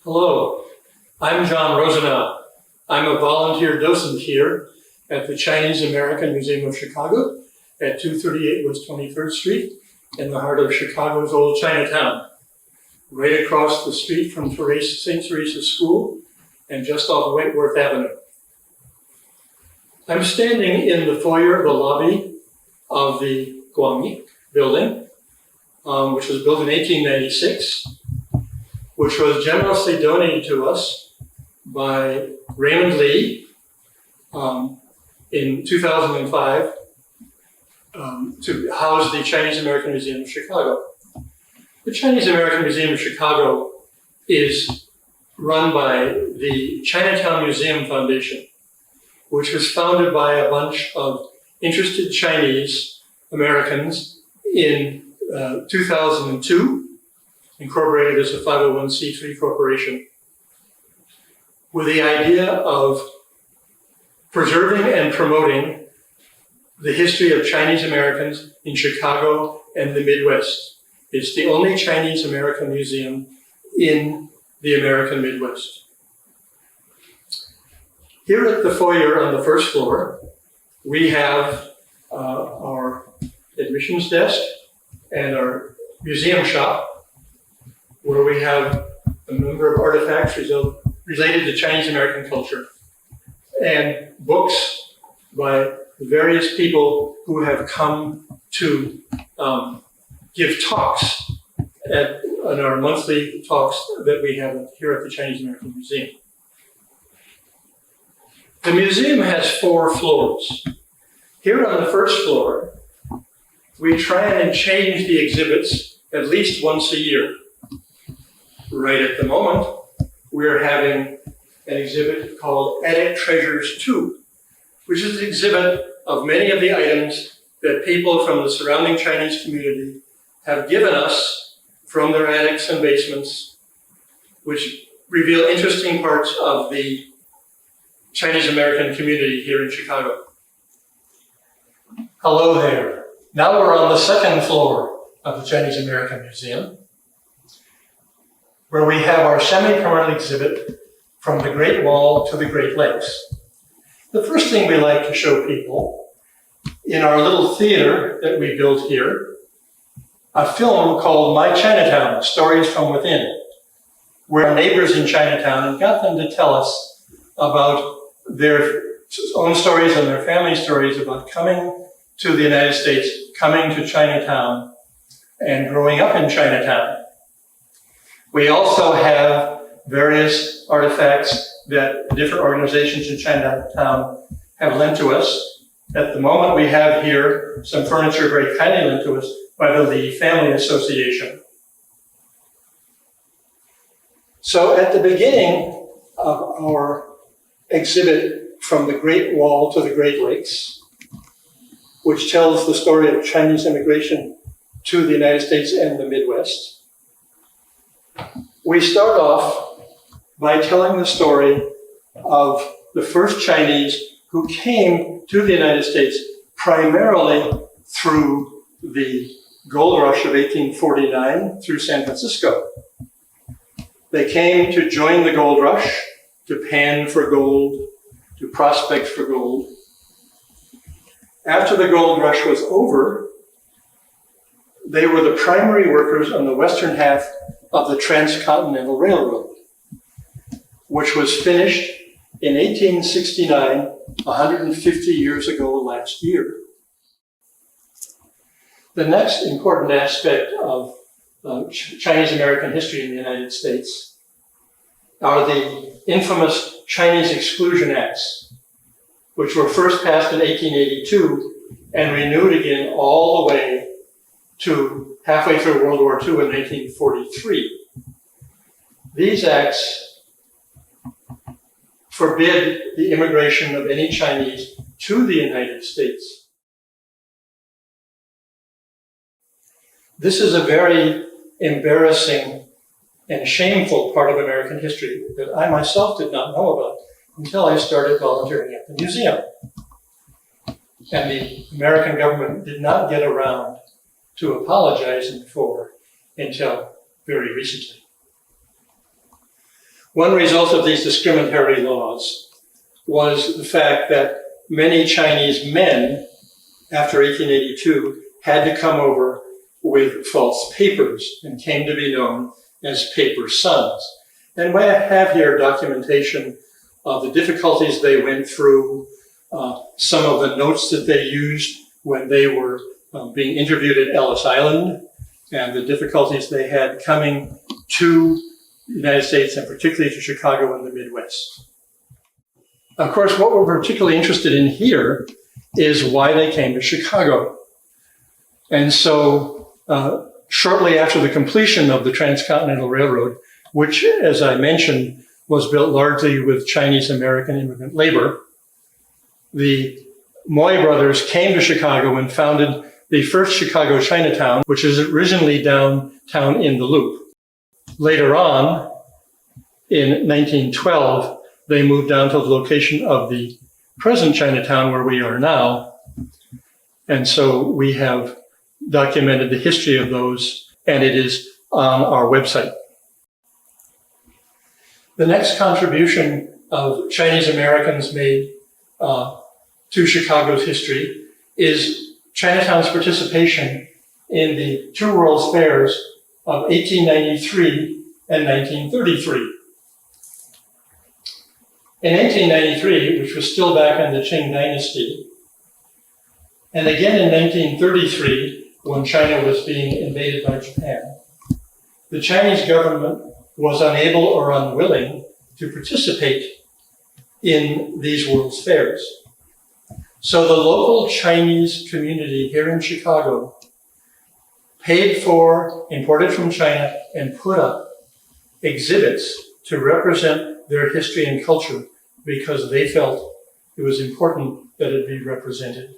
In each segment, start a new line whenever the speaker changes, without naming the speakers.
Hello, I'm John Rosenau. I'm a volunteer docent here at the Chinese American Museum of Chicago at 238 West 23rd Street in the heart of Chicago's old Chinatown, right across the street from St. Teresa's School and just off Wentworth Avenue. I'm standing in the foyer of the lobby of the Guangyi building, which was built in 1896, which was generously donated to us by Raymond Lee in 2005 to house the Chinese American Museum of Chicago. The Chinese American Museum of Chicago is run by the Chinatown Museum Foundation, which was founded by a bunch of interested Chinese Americans in 2002, incorporated as a 501c3 corporation, with the idea of preserving and promoting the history of Chinese Americans in Chicago and the Midwest. It's the only Chinese American museum in the American Midwest. Here at the foyer on the first floor, we have our admissions desk and our museum shop, where we have a number of artifacts related to Chinese American culture and books by various people who have come to give talks on our monthly talks that we have here at the Chinese American Museum. The museum has 4 floors. Here on the first floor, we try and change the exhibits at least once a year. Right at the moment, we're having an exhibit called Attic Treasures 2, which is an exhibit of many of the items that people from the surrounding Chinese community have given us from their attics and basements, which reveal interesting parts of the Chinese American community here in Chicago. Hello there. Now we're on the second floor of the Chinese American Museum, where we have our semi-permanent exhibit from the Great Wall to the Great Lakes. The first thing we like to show people, in our little theater that we built here, a film called My Chinatown, Stories from Within, where our neighbors in Chinatown and got them to tell us about their own stories and their family stories about coming to the United States, coming to Chinatown, and growing up in Chinatown. We also have various artifacts that different organizations in Chinatown have lent to us. At the moment, we have here some furniture very kindly lent to us by the Lee Family Association. So at the beginning of our exhibit from the Great Wall to the Great Lakes, which tells the story of Chinese immigration to the United States and the Midwest, we start off by telling the story of the first Chinese who came to the United States primarily through the gold rush of 1849 through San Francisco. They came to join the gold rush, to pan for gold, to prospect for gold. After the gold rush was over, they were the primary workers on the western half of the Transcontinental Railroad, which was finished in 1869, 150 years ago last year. The next important aspect of Chinese American history in the United States are the infamous Chinese Exclusion Acts, which were first passed in 1882 and renewed again all the way to halfway through World War II in 1943. These acts forbid the immigration of any Chinese to the United States. This is a very embarrassing and shameful part of American history that I myself did not know about until I started volunteering at the museum. And the American government did not get around to apologizing for until very recently. One result of these discriminatory laws was the fact that many Chinese men, after 1882, had to come over with false papers and came to be known as paper sons. And we have here documentation of the difficulties they went through, some of the notes that they used when they were being interviewed at Ellis Island, and the difficulties they had coming to the United States and particularly to Chicago and the Midwest. Of course, what we're particularly interested in here is why they came to Chicago. And so shortly after the completion of the Transcontinental Railroad, which, as I mentioned, was built largely with Chinese-American immigrant labor, the Moy brothers came to Chicago and founded the first Chicago Chinatown, which is originally downtown in the Loop. Later on, in 1912, they moved down to the location of the present Chinatown where we are now. And so we have documented the history of those, and it is on our website. The next contribution of Chinese Americans made to Chicago's history is Chinatown's participation in the two World's Fairs of 1893 and 1933. In 1893, which was still back in the Qing Dynasty, and again in 1933, when China was being invaded by Japan, the Chinese government was unable or unwilling to participate in these World's Fairs. So the local Chinese community here in Chicago paid for, imported from China, and put up exhibits to represent their history and culture because they felt it was important that it be represented.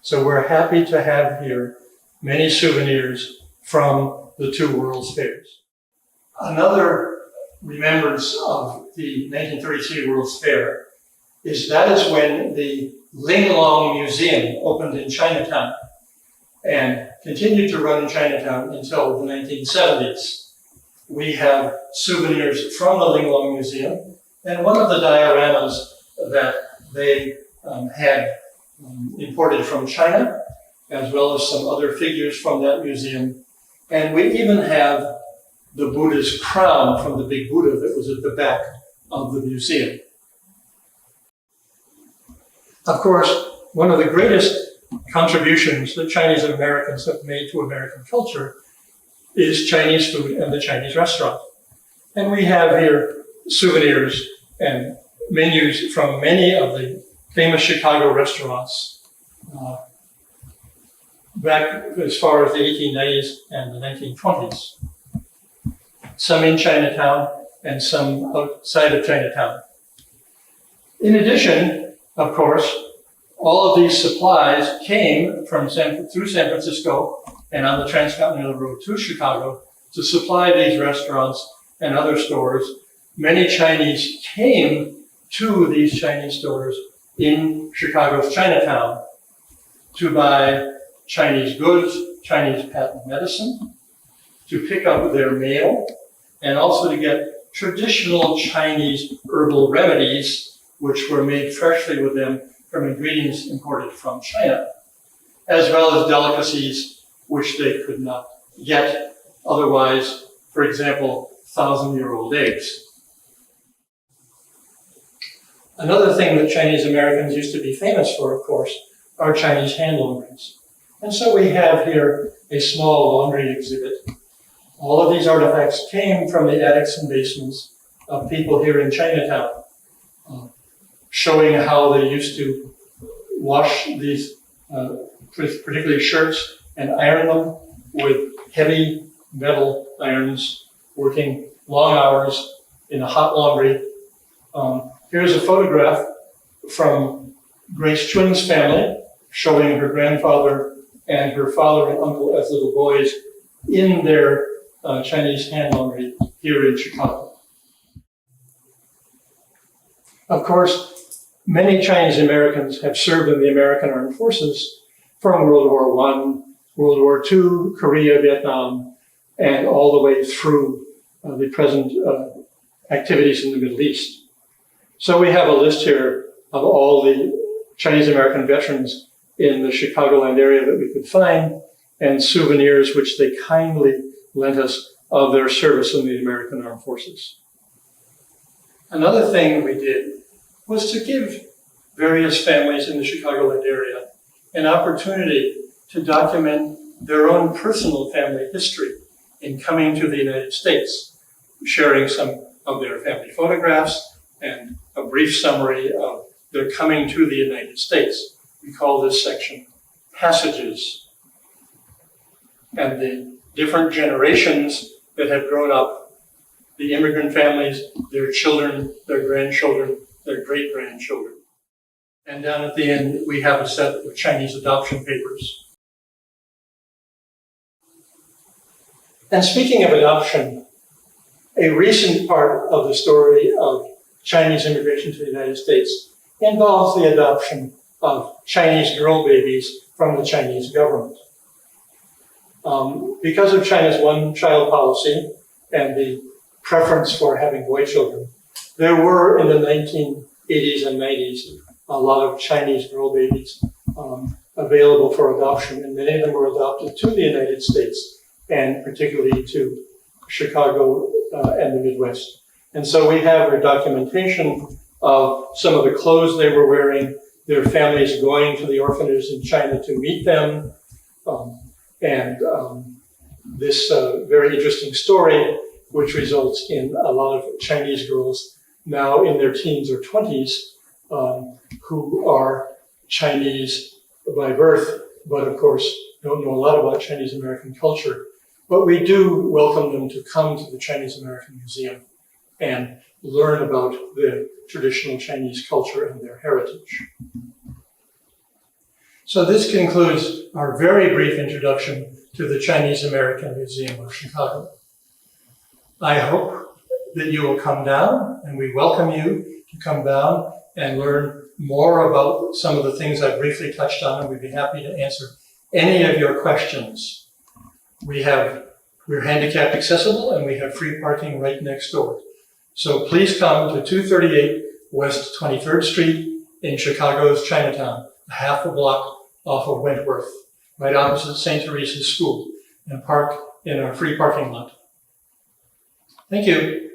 So we're happy to have here many souvenirs from the two World's Fairs. Another remembrance of the 1933 World's Fair is that is when the Linglong Museum opened in Chinatown and continued to run in Chinatown until the 1970s. We have souvenirs from the Linglong Museum, and one of the dioramas that they had imported from China, as well as some other figures from that museum. And we even have the Buddha's crown from the big Buddha that was at the back of the museum. Of course, one of the greatest contributions that Chinese Americans have made to American culture is Chinese food and the Chinese restaurant. And we have here souvenirs and menus from many of the famous Chicago restaurants back as far as the 1890s and the 1920s. Some in Chinatown and some outside of Chinatown. In addition, of course, all of these supplies came from through San Francisco and on the Transcontinental Road to Chicago to supply these restaurants and other stores. Many Chinese came to these Chinese stores in Chicago's Chinatown to buy Chinese goods, Chinese patent medicine, to pick up their mail, and also to get traditional Chinese herbal remedies, which were made freshly with them from ingredients imported from China, as well as delicacies which they could not get otherwise, for example, 1,000-year-old eggs. Another thing that Chinese Americans used to be famous for, of course, are Chinese hand laundries. And so we have here a small laundry exhibit. All of these artifacts came from the attics and basements of people here in Chinatown, showing how they used to wash these, particularly shirts, and iron them with heavy metal irons, working long hours in a hot laundry. Here's a photograph from Grace Chun's family, showing her grandfather and her father and uncle as little boys in their Chinese hand laundry here in Chicago. Of course, many Chinese Americans have served in the American Armed Forces from World War I, World War II, Korea, Vietnam, and all the way through the present activities in the Middle East. So we have a list here of all the Chinese American veterans in the Chicagoland area that we could find, and souvenirs which they kindly lent us of their service in the American Armed Forces. Another thing we did was to give various families in the Chicagoland area an opportunity to document their own personal family history in coming to the United States, sharing some of their family photographs and a brief summary of their coming to the United States. We call this section Passages. And the different generations that have grown up, the immigrant families, their children, their grandchildren, their great-grandchildren. And down at the end, we have a set of Chinese adoption papers. And speaking of adoption, a recent part of the story of Chinese immigration to the United States involves the adoption of Chinese girl babies from the Chinese government. Because of China's one-child policy and the preference for having boy children, there were in the 1980s and 90s a lot of Chinese girl babies available for adoption, and many of them were adopted to the United States, and particularly to Chicago and the Midwest. And so we have a documentation of some of the clothes they were wearing, their families going to the orphanages in China to meet them, this very interesting story, which results in a lot of Chinese girls now in their teens or 20s who are Chinese by birth, but of course don't know a lot about Chinese American culture. But we do welcome them to come to the Chinese American Museum and learn about the traditional Chinese culture and their heritage. So this concludes our very brief introduction to the Chinese American Museum of Chicago. I hope that you will come down, and we welcome you to come down and learn more about some of the things I briefly touched on, and we'd be happy to answer any of your questions. We're handicap accessible, and we have free parking right next door. So please come to 238 West 23rd Street in Chicago's Chinatown, a half a block off of Wentworth, right opposite St. Teresa's School, and park in our free parking lot. Thank you.